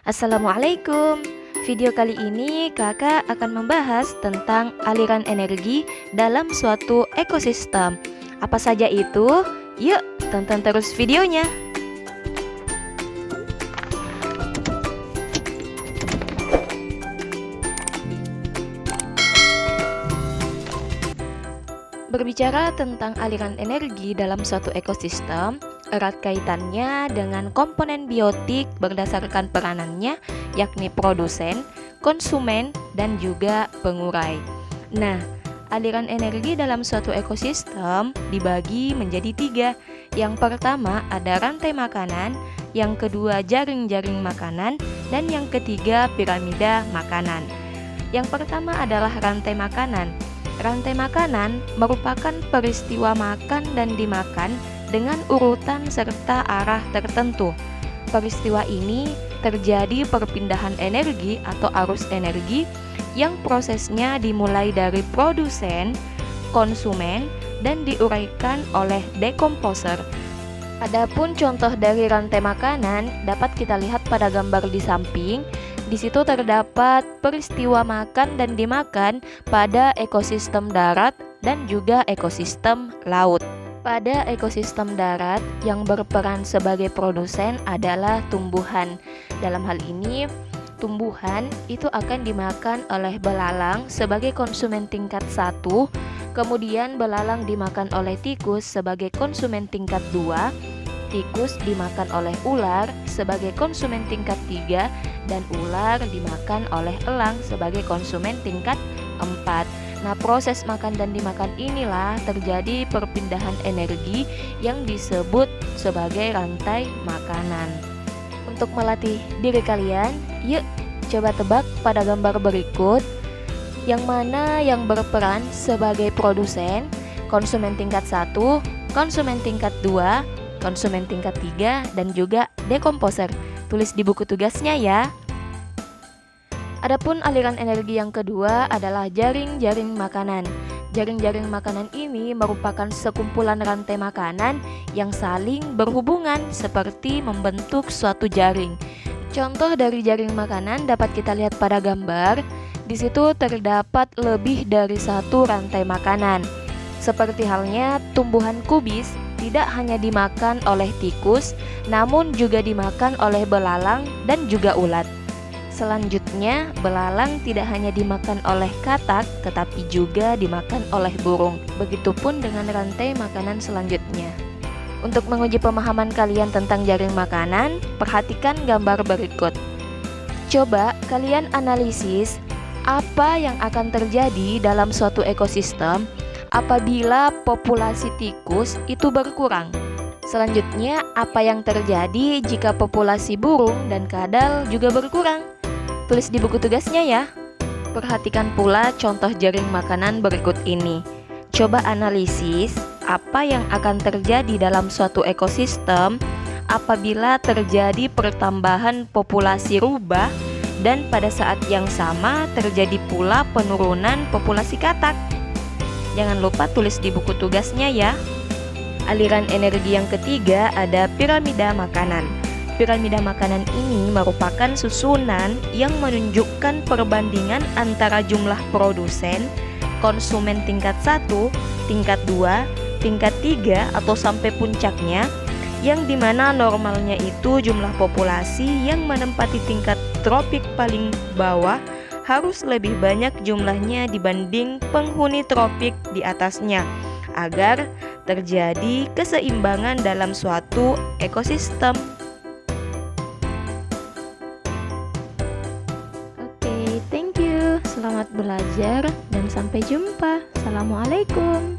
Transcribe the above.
Assalamualaikum. Video kali ini kakak akan membahas tentang aliran energi dalam suatu ekosistem. Apa saja itu? Yuk, tonton terus videonya. Berbicara tentang aliran energi dalam suatu ekosistem, erat kaitannya dengan komponen biotik berdasarkan peranannya, yakni produsen, konsumen, dan juga pengurai. Nah, aliran energi dalam suatu ekosistem dibagi menjadi tiga. Yang pertama ada rantai makanan, yang kedua jaring-jaring makanan, dan yang ketiga piramida makanan. Yang pertama adalah rantai makanan. Rantai makanan merupakan peristiwa makan dan dimakan dengan urutan serta arah tertentu. Peristiwa ini terjadi perpindahan energi atau arus energi yang prosesnya dimulai dari produsen, konsumen, dan diuraikan oleh dekomposer. Adapun contoh dari rantai makanan dapat kita lihat pada gambar di samping. Di situ terdapat peristiwa makan dan dimakan pada ekosistem darat dan juga ekosistem laut. Pada ekosistem darat yang berperan sebagai produsen adalah tumbuhan. Dalam hal ini, tumbuhan itu akan dimakan oleh belalang sebagai konsumen tingkat 1, kemudian belalang dimakan oleh tikus sebagai konsumen tingkat 2, tikus dimakan oleh ular sebagai konsumen tingkat 3, dan ular dimakan oleh elang sebagai konsumen tingkat 4. Nah, proses makan dan dimakan inilah terjadi perpindahan energi yang disebut sebagai rantai makanan. Untuk melatih diri kalian, yuk coba tebak pada gambar berikut yang mana yang berperan sebagai produsen, konsumen tingkat 1, konsumen tingkat 2, konsumen tingkat 3, dan juga dekomposer. Tulis di buku tugasnya ya. Adapun aliran energi yang kedua adalah jaring-jaring makanan. Jaring-jaring makanan ini merupakan sekumpulan rantai makanan yang saling berhubungan seperti membentuk suatu jaring. Contoh dari jaring makanan dapat kita lihat pada gambar. Di situ terdapat lebih dari satu rantai makanan. Seperti halnya tumbuhan kubis tidak hanya dimakan oleh tikus, namun juga dimakan oleh belalang dan juga ulat. Selanjutnya, belalang tidak hanya dimakan oleh katak, tetapi juga dimakan oleh burung. Begitupun dengan rantai makanan selanjutnya. Untuk menguji pemahaman kalian tentang jaring makanan, perhatikan gambar berikut. Coba kalian analisis apa yang akan terjadi dalam suatu ekosistem apabila populasi tikus itu berkurang. Selanjutnya, apa yang terjadi jika populasi burung dan kadal juga berkurang? Tulis di buku tugasnya ya. Perhatikan pula contoh jaring makanan berikut ini. Coba analisis apa yang akan terjadi dalam suatu ekosistem apabila terjadi pertambahan populasi rubah dan pada saat yang sama terjadi pula penurunan populasi katak. Jangan lupa tulis di buku tugasnya ya. Aliran energi yang ketiga ada piramida makanan. Piramida makanan ini merupakan susunan yang menunjukkan perbandingan antara jumlah produsen, konsumen tingkat 1, tingkat 2, tingkat 3 atau sampai puncaknya, yang dimana normalnya itu jumlah populasi yang menempati tingkat tropik paling bawah harus lebih banyak jumlahnya dibanding penghuni tropik di atasnya agar terjadi keseimbangan dalam suatu ekosistem. Oke, thank you. Selamat belajar dan sampai jumpa. Assalamualaikum.